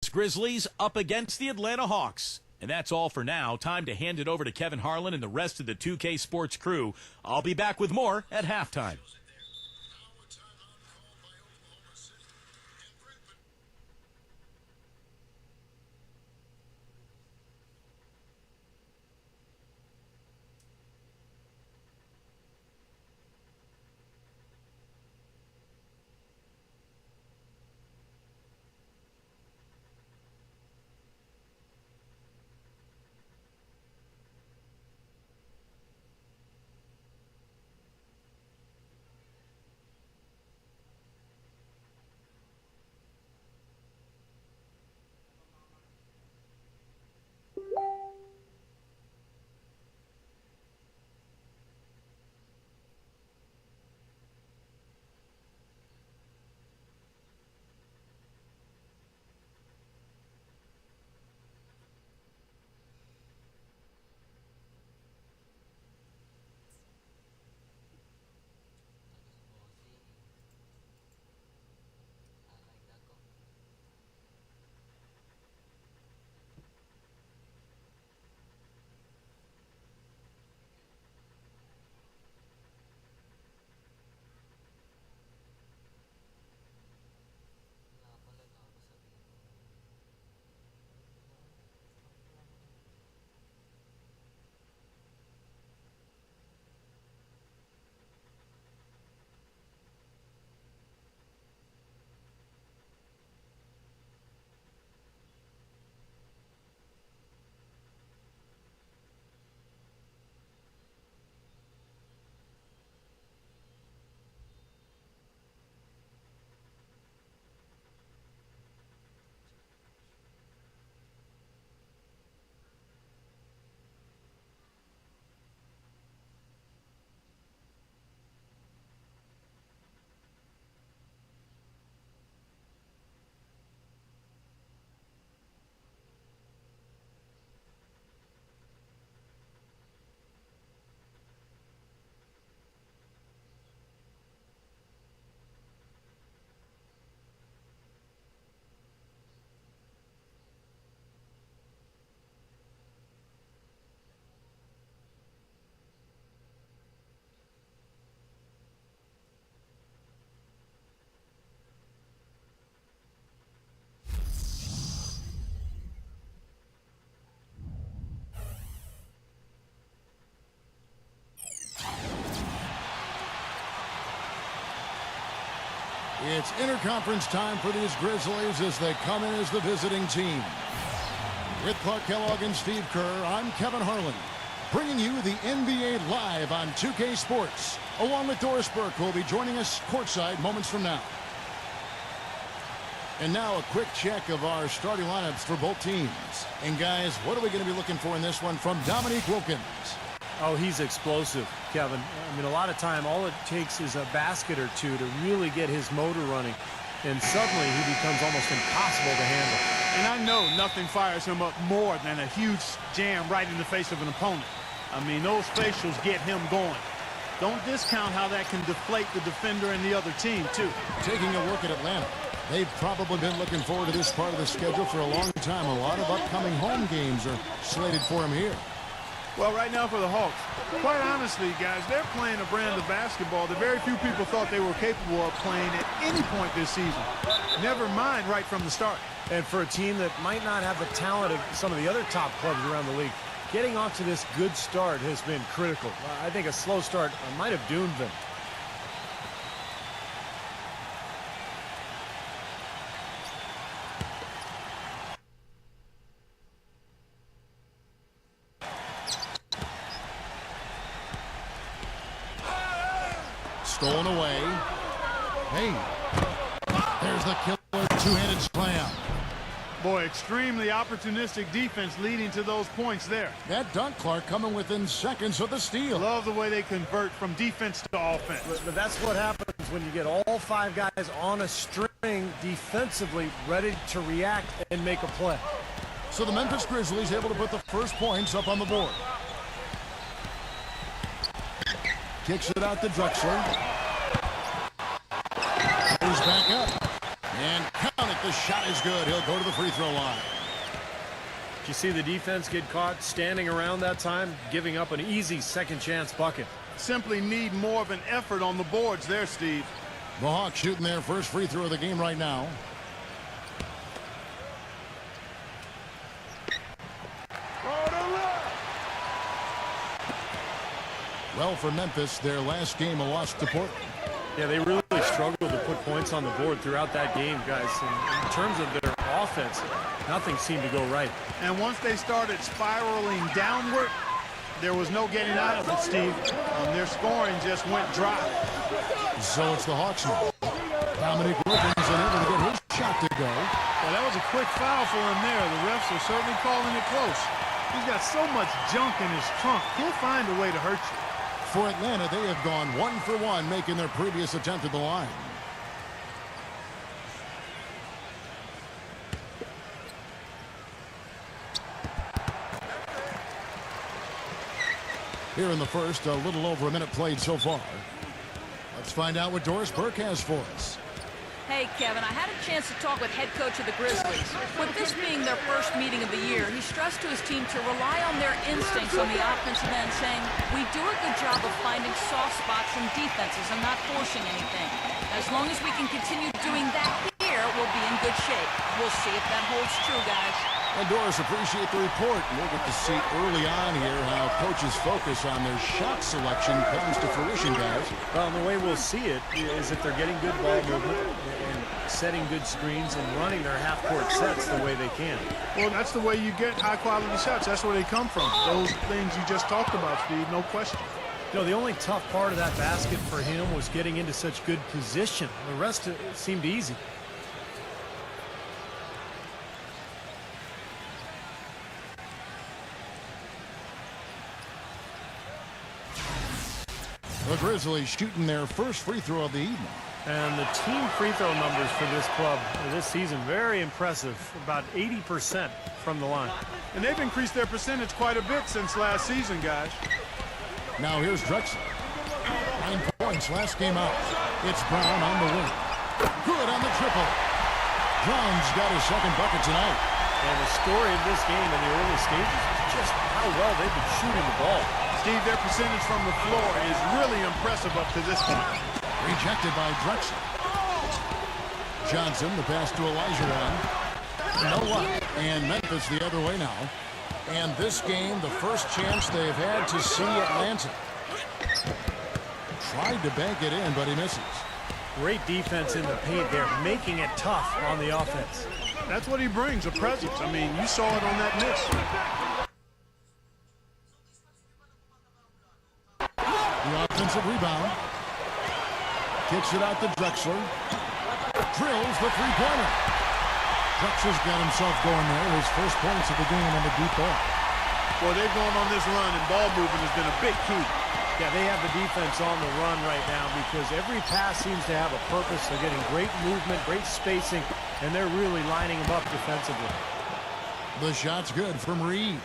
Memphis Grizzlies up against the Atlanta Hawks. And that's all for now. Time to hand it over to Kevin Harlan and the rest of the 2K Sports crew. I'll be back with more at halftime. It's interconference time for these Grizzlies as they come in as the visiting team. With Clark Kellogg and Steve Kerr, I'm Kevin Harlan, bringing you the NBA live on 2K Sports, along with Doris Burke, who will be joining us courtside moments from now. And now a quick check of our starting lineups for both teams. And guys, what are we going to be looking for in this one from Dominique Wilkins? Oh, he's explosive, Kevin. I mean, a lot of time, all it takes is a basket or two to really get his motor running. And suddenly, he becomes almost impossible to handle. And I know nothing fires him up more than a huge jam right in the face of an opponent. I mean, those facials get him going. Don't discount how that can deflate the defender and the other team, too. Taking a look at Atlanta, they've probably been looking forward to this part of the schedule for a long time. A lot of upcoming home games are slated for him here. Well, right now for the Hawks, quite honestly, guys, they're playing a brand of basketball that very few people thought they were capable of playing at any point this season. Never mind right from the start. And for a team that might not have the talent of some of the other top clubs around the league, getting off to this good start has been critical. I think a slow start might have doomed them. Stolen away. Hey, there's the killer two-handed slam. Boy, extremely opportunistic defense leading to those points there. That dunk, Clark, coming within seconds of the steal. Love the way they convert from defense to offense. But that's what happens when you get all five guys on a string defensively ready to react and make a play. So the Memphis Grizzlies able to put the first points up on the board. Kicks it out to Drexler. Goes back up. And count it, the the shot is good. He'll go to the free throw line. Did you see the defense get caught standing around that time, giving up an easy second chance bucket? Simply need more of an effort on the boards there, Steve. The Hawks shooting their first free throw of the game right now. Well, for Memphis, their last game a loss to Portland. Yeah, they really struggled to put points on the board throughout that game, guys. In terms of their offense, nothing seemed to go right. And once they started spiraling downward, there was no getting out of it, Steve. Their scoring just went dry. So it's the Hawks now. Dominic Wilkins unable to get his shot to go. Well, that was a quick foul for him there. The refs are certainly calling it close. He's got so much junk in his trunk. He'll find a way to hurt you. For Atlanta, they have gone 1 for 1, making their previous attempt at the line. Here in the first, a little over a minute played so far. Let's find out what Doris Burke has for us. Hey, Kevin, I had a chance to talk with head coach of the Grizzlies. With this being their first meeting of the year, he stressed to his team to rely on their instincts on the offensive end, saying, we do a good job of finding soft spots in defenses and not forcing anything. As long as we can continue doing that here, we'll be in good shape. We'll see if that holds true, guys. And Doris, appreciate the report. We'll get to see early on here how coaches focus on their shot selection comes to fruition, guys. Well, the way we'll see it is if they're getting good ball movement and setting good screens and running their half-court sets the way they can. Well, that's the way you get high-quality shots. That's where they come from. Those things you just talked about, Steve, no question. You know, the only tough part of that basket for him was getting into such good position. The rest seemed easy. The Grizzlies shooting their first free throw of the evening. And the team free throw numbers for this club this season, very impressive. About 80% from the line. And they've increased their percentage quite a bit since last season, guys. Now here's Drexler. 9 points last game out. It's Brown on the wing. Good on the triple. Brown's got his second bucket tonight. And the story of this game in the early stages is just how well they've been shooting the ball. Steve, their percentage from the floor is really impressive up to this point. Rejected by Drexler. Johnson, the pass to Elijah. No luck. And Memphis the other way now. And this game, the first chance they've had to see Atlanta. Tried to bank it in, but he misses. Great defense in the paint there, making it tough on the offense. That's what he brings, a presence. I mean, you saw it on that miss. The offensive rebound. Kicks it out to Drexler. Drills the three-pointer. Drexler's got himself going there. His first points of the game on the deep ball. Well, they've gone on this run, and ball movement has been a big key. Yeah, they have the defense on the run right now because every pass seems to have a purpose. They're getting great movement, great spacing, and they're really lining them up defensively. The shot's good from Reed.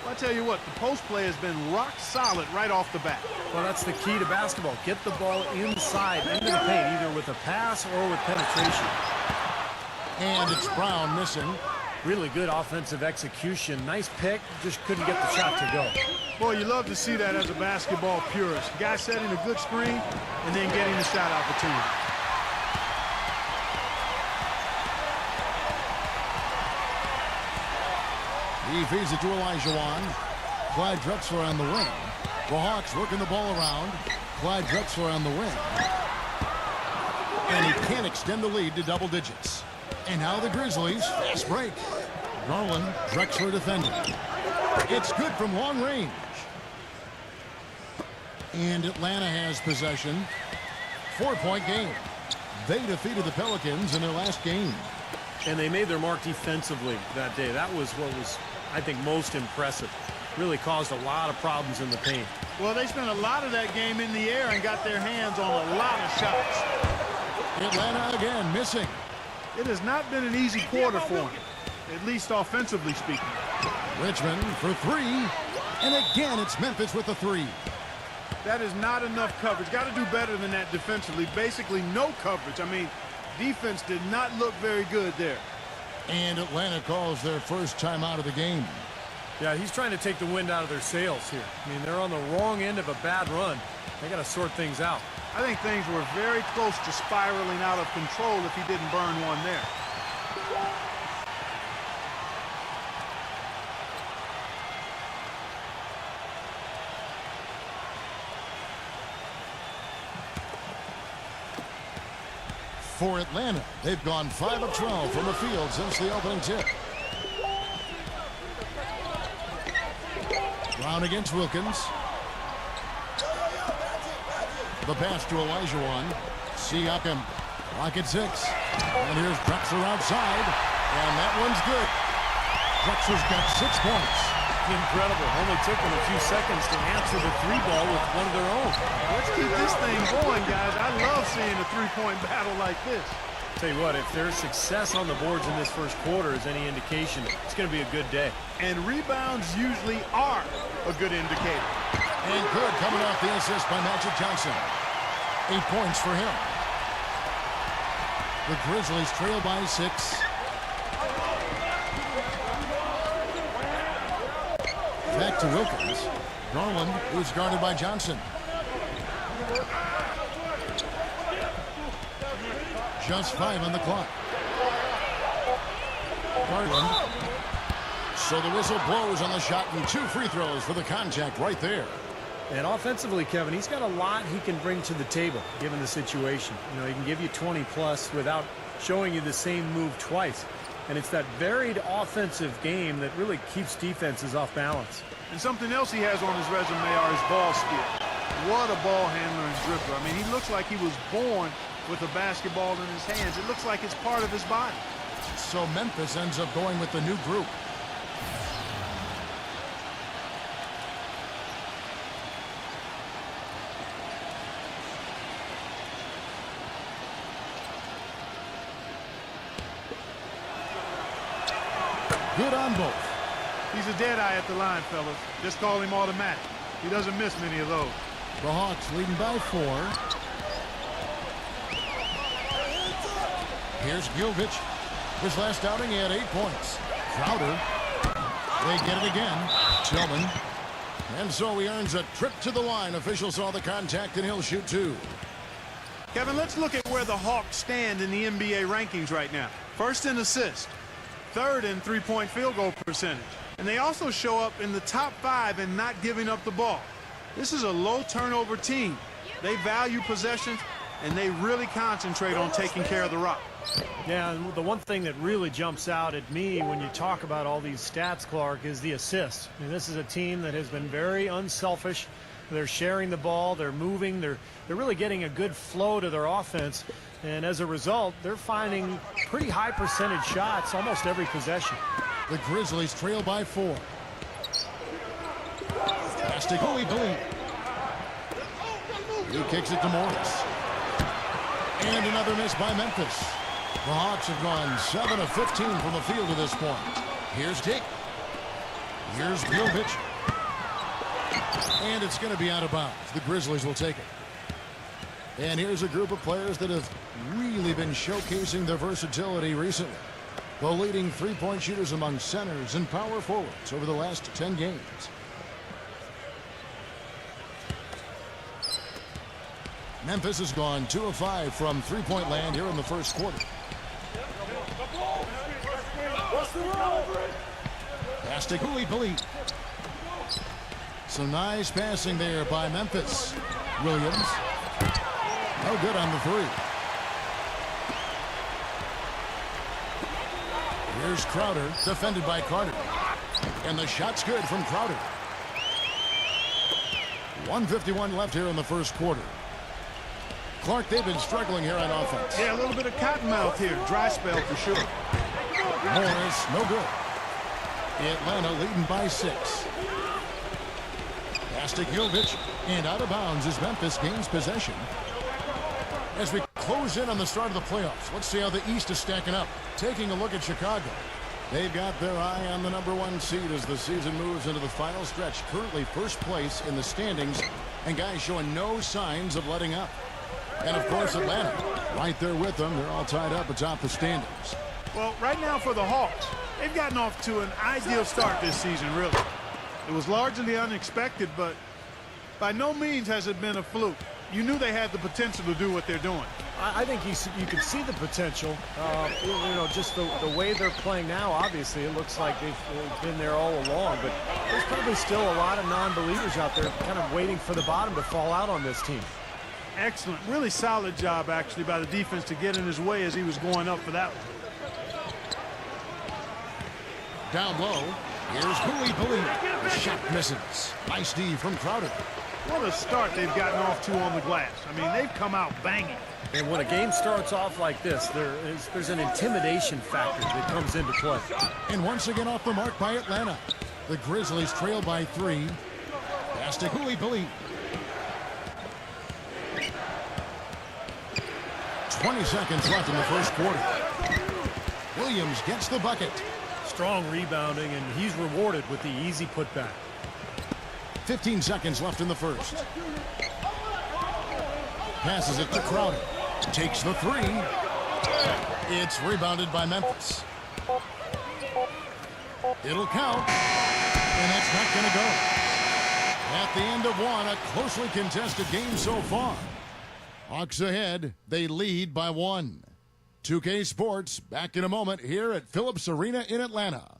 I tell you what, the post play has been rock solid right off the bat. Well, that's the key to basketball. Get the ball inside, into the paint, either with a pass or with penetration. And it's Brown missing. Really good offensive execution. Nice pick, just couldn't get the shot to go. Boy, you love to see that as a basketball purist. Guy setting a good screen and then getting the shot opportunity. He feeds it to Elijah. Clyde Drexler on the wing. The Hawks working the ball around. Clyde Drexler on the wing. And he can't extend the lead to double digits. And now the Grizzlies, fast break. Garland, Drexler defending. It's good from long range. And Atlanta has possession. 4-point game. They defeated the Pelicans in their last game. And they made their mark defensively that day. That was what was, I think, most impressive. Really caused a lot of problems in the paint. Well, they spent a lot of that game in the air and got their hands on a lot of shots. Atlanta again missing. It has not been an easy quarter for him, at least offensively speaking. Richmond for three. And again, it's Memphis with the three. That is not enough coverage. Got to do better than that defensively. Basically no coverage. I mean, defense did not look very good there. And Atlanta calls their first timeout of the game. Yeah, he's trying to take the wind out of their sails here. I mean, they're on the wrong end of a bad run. They got to sort things out. I think things were very close to spiraling out of control if he didn't burn one there. For Atlanta, they've gone 5 of 12 from the field since the opening tip. Brown against Wilkins. The pass to Elijah. Siakam. Clock at 6. And here's Drexler outside. And that one's good. Drexler's got 6 points. Incredible. Only took them a few seconds to answer the 3-ball with one of their own. Let's keep this thing going, guys. I love seeing a three-point battle like this. Tell you what, if there's success on the boards in this first quarter is any indication, it's going to be a good day. And rebounds usually are a good indicator. And good coming off the assist by Magic Johnson. 8 points for him. The Grizzlies trail by 6. Back to Wilkins. Garland is guarded by Johnson. Just 5 on the clock. Garland. So the whistle blows on the shot and 2 free throws for the contact right there. And offensively, Kevin, he's got a lot he can bring to the table, given the situation. You know, he can give you 20-plus without showing you the same move twice. And it's that varied offensive game that really keeps defenses off balance. And something else he has on his resume are his ball skills. What a ball handler and dribbler. I mean, he looks like he was born with a basketball in his hands. It looks like it's part of his body. So Memphis ends up going with the new group. Good on both. He's a dead eye at the line, fellas. Just call him automatic. He doesn't miss many of those. The Hawks leading by 4. Here's Gilvich. His last outing, he had 8 points. Crowder. They get it again. Tillman. And so he earns a trip to the line. Officials saw the contact, and he'll shoot 2. Kevin, let's look at where the Hawks stand in the NBA rankings right now. First in assists. Third in three-point field goal percentage. And they also show up in the top 5 in not giving up the ball. This is a low turnover team. They value possessions, and they really concentrate on taking care of the rock. Yeah, and the one thing that really jumps out at me when you talk about all these stats, Clark, is the assists. I mean, this is a team that has been very unselfish. They're sharing the ball, they're moving, they're really getting a good flow to their offense. And as a result, they're finding pretty high percentage shots almost every possession. The Grizzlies trail by 4. Pass to Bowie. He kicks it to Morris. And another miss by Memphis. The Hawks have gone 7 of 15 from the field to this point. Here's Dick. Here's Gilvich. And it's going to be out of bounds. The Grizzlies will take it. And here's a group of players that have really been showcasing their versatility recently. The leading three-point shooters among centers and power forwards over the last 10 games. Memphis has gone 2 of 5 from three-point land here in the first quarter. Pass to Bowie. Some nice passing there by Memphis. Williams. No good on the 3. Here's Crowder, defended by Carter. And the shot's good from Crowder. 1:51 left here in the first quarter. Clark, they've been struggling here on offense. Yeah, a little bit of cottonmouth here. Dry spell for sure. Morris, no good. Atlanta leading by 6. Pass to Gilvich, and out of bounds as Memphis gains possession. As we close in on the start of the playoffs, let's see how the East is stacking up. Taking a look at Chicago. They've got their eye on the #1 seed as the season moves into the final stretch. Currently first place in the standings, and guys showing no signs of letting up. And of course Atlanta, right there with them. They're all tied up atop the standings. Well, right now for the Hawks, they've gotten off to an ideal start this season, really. It was largely unexpected, but by no means has it been a fluke. You knew they had the potential to do what they're doing. I think you can see the potential. You know, just the way they're playing now, obviously, it looks like they've been there all along. But there's probably still a lot of non-believers out there kind of waiting for the bottom to fall out on this team. Excellent. Really solid job, actually, by the defense to get in his way as he was going up for that one. Down low, here's who we believe. The shot misses. Nice D from Crowder. What a start they've gotten off to on the glass. I mean, they've come out banging. And when a game starts off like this, there's an intimidation factor that comes into play. And once again off the mark by Atlanta. The Grizzlies trail by 3. Pass to who we believe. 20 seconds left in the first quarter. Williams gets the bucket. Strong rebounding, and he's rewarded with the easy putback. 15 seconds left in the first. Passes it to Crowder. Takes the 3. It's rebounded by Memphis. It'll count. And it's not going to go. At the end of one, a closely contested game so far. Hawks ahead. They lead by 1. 2K Sports back in a moment here at Phillips Arena in Atlanta.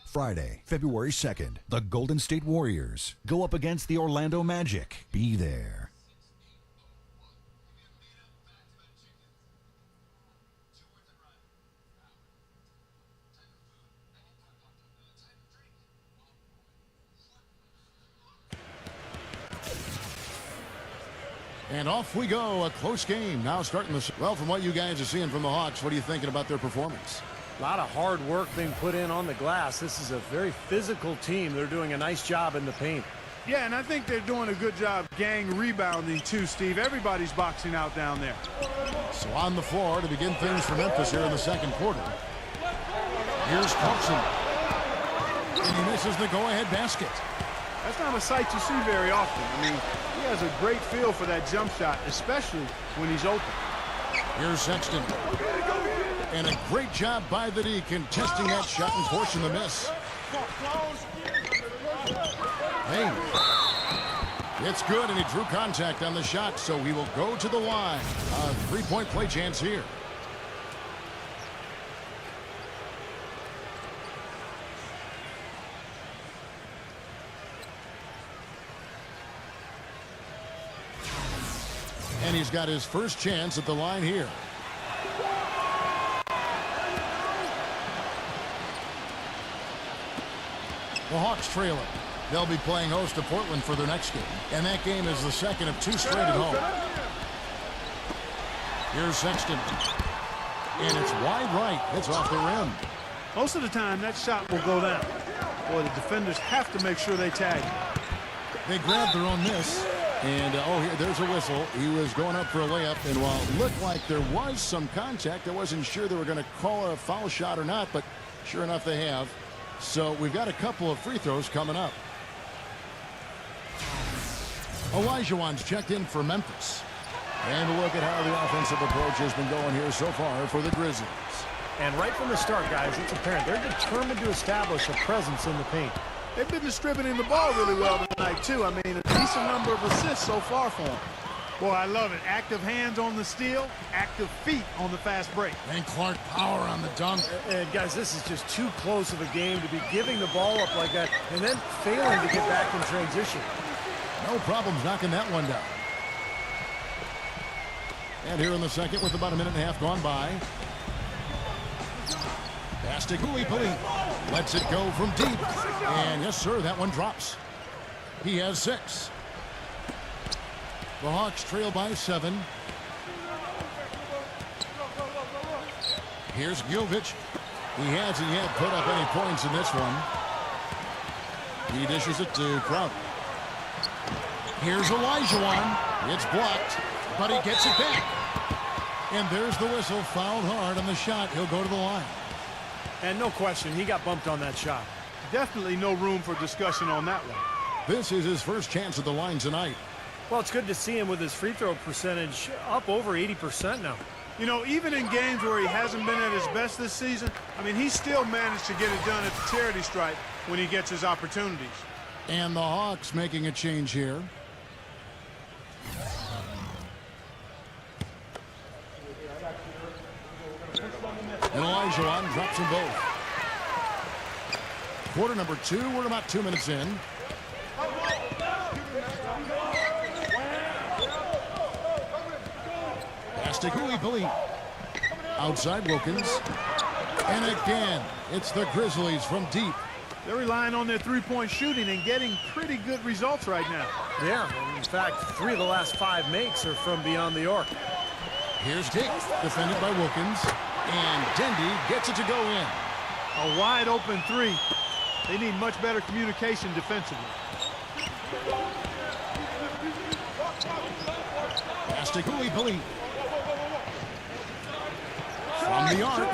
Friday, February 2nd, the Golden State Warriors go up against the Orlando Magic. Be there. And off we go. A close game. Now starting the... Well, from what you guys are seeing from the Hawks, what are you thinking about their performance? A lot of hard work being put in on the glass. This is a very physical team. They're doing a nice job in the paint. Yeah, and I think they're doing a good job gang rebounding too, Steve. Everybody's boxing out down there. So on the floor to begin things for Memphis here in the second quarter. Here's Thompson. And he misses the go-ahead basket. That's not a sight you see very often. I mean, he has a great feel for that jump shot, especially when he's open. Here's Sexton. And a great job by the D contesting that shot and forcing the miss. Hey, it's good, and he drew contact on the shot, so he will go to the line. A three-point play chance here. And he's got his first chance at the line here. The Hawks trail it. They'll be playing host to Portland for their next game. And that game is the second of 2 straight at home. Here's Sexton. And it's wide right. It's off the rim. Most of the time, that shot will go down. Boy, the defenders have to make sure they tag him. They grabbed their own miss. And, here, there's a whistle. He was going up for a layup. And while it looked like there was some contact, I wasn't sure they were going to call a foul shot or not. But sure enough, they have. So we've got a couple of free throws coming up. Olajuwon's checked in for Memphis. And a look at how the offensive approach has been going here so far for the Grizzlies. And right from the start, guys, it's apparent they're determined to establish a presence in the paint. They've been distributing the ball really well tonight, too. I mean, a decent number of assists so far for them. Boy, I love it. Active hands on the steal, active feet on the fast break. And Clark power on the dunk. And guys, this is just too close of a game to be giving the ball up like that and then failing to get back in transition. No problems knocking that one down. And here in the second with about a minute and a half gone by. Pass to Goulipoly. Lets it go from deep. And yes, sir, that one drops. He has 6. The Hawks trail by 7. Here's Jovic. He hasn't yet put up any points in this one. He dishes it to Crowder. Here's Olajuwon. It's blocked, but he gets it back. And there's the whistle. Fouled hard on the shot. He'll go to the line. And no question, he got bumped on that shot. Definitely no room for discussion on that one. This is his first chance at the line tonight. Well, it's good to see him with his free throw percentage up over 80% now. You know, even in games where he hasn't been at his best this season, I mean, he still managed to get it done at the charity stripe when he gets his opportunities. And the Hawks making a change here. And Elijah drops them both. Quarter number 2, we're about 2 minutes in. Astigui outside Wilkins. And again, it's the Grizzlies from deep. They're relying on their three-point shooting and getting pretty good results right now. Yeah, in fact, 3 of the last 5 makes are from beyond the arc. Here's Dick, defended by Wilkins. And Dendy gets it to go in. A wide open 3. They need much better communication defensively. Astigui from the arc.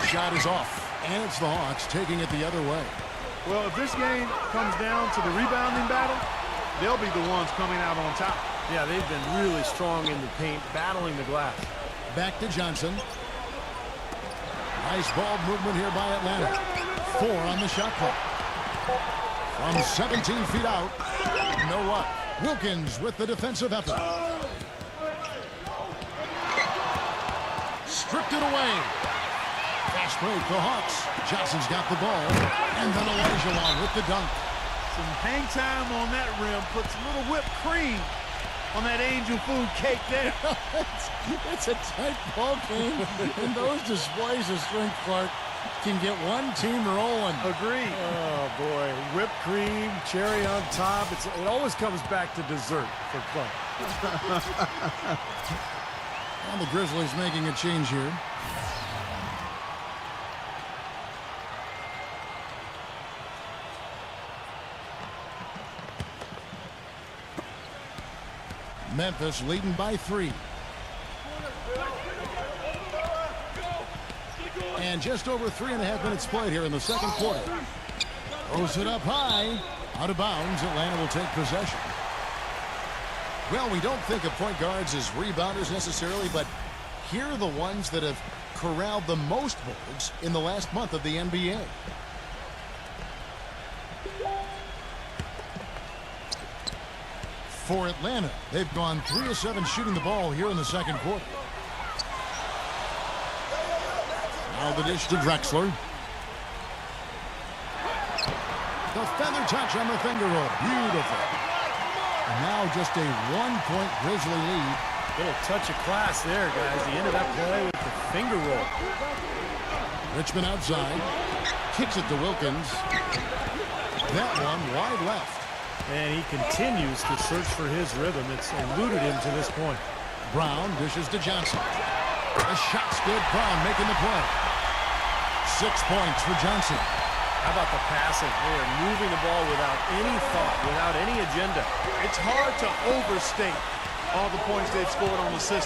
Shot is off. And it's the Hawks taking it the other way. Well, if this game comes down to the rebounding battle, they'll be the ones coming out on top. Yeah, they've been really strong in the paint, battling the glass. Back to Johnson. Nice ball movement here by Atlanta. 4 on the shot clock. From 17 feet out. No luck. Wilkins with the defensive effort. Stripped it away. Fast break, the Hawks. Johnson's got the ball. And then Elijah with the dunk. Some hang time on that rim. Puts a little whipped cream on that angel food cake there. It's a tight ball game. And those displays of strength, Clark, can get one team rolling. Agreed. Oh, boy. Whipped cream, cherry on top. It always comes back to dessert for Clark. And the Grizzlies making a change here. Memphis leading by 3. And just over 3.5 minutes played here in the second quarter. Throws it up high. Out of bounds. Atlanta will take possession. Well, we don't think of point guards as rebounders necessarily, but here are the ones that have corralled the most boards in the last month of the NBA. For Atlanta, they've gone 3 of 7 shooting the ball here in the second quarter. Now the dish to Drexler. The feather touch on the finger roll. Beautiful. And now just a 1-point Grizzly lead. Little touch of class there, guys. He ended up play with the finger roll. Richmond outside. Kicks it to Wilkins. That one wide left. And he continues to search for his rhythm. It's eluded him to this point. Brown dishes to Johnson. The shot's good. Brown making the play. 6 points for Johnson. How about the passing? They are moving the ball without any thought, without any agenda. It's hard to overstate all the points they've scored on the system.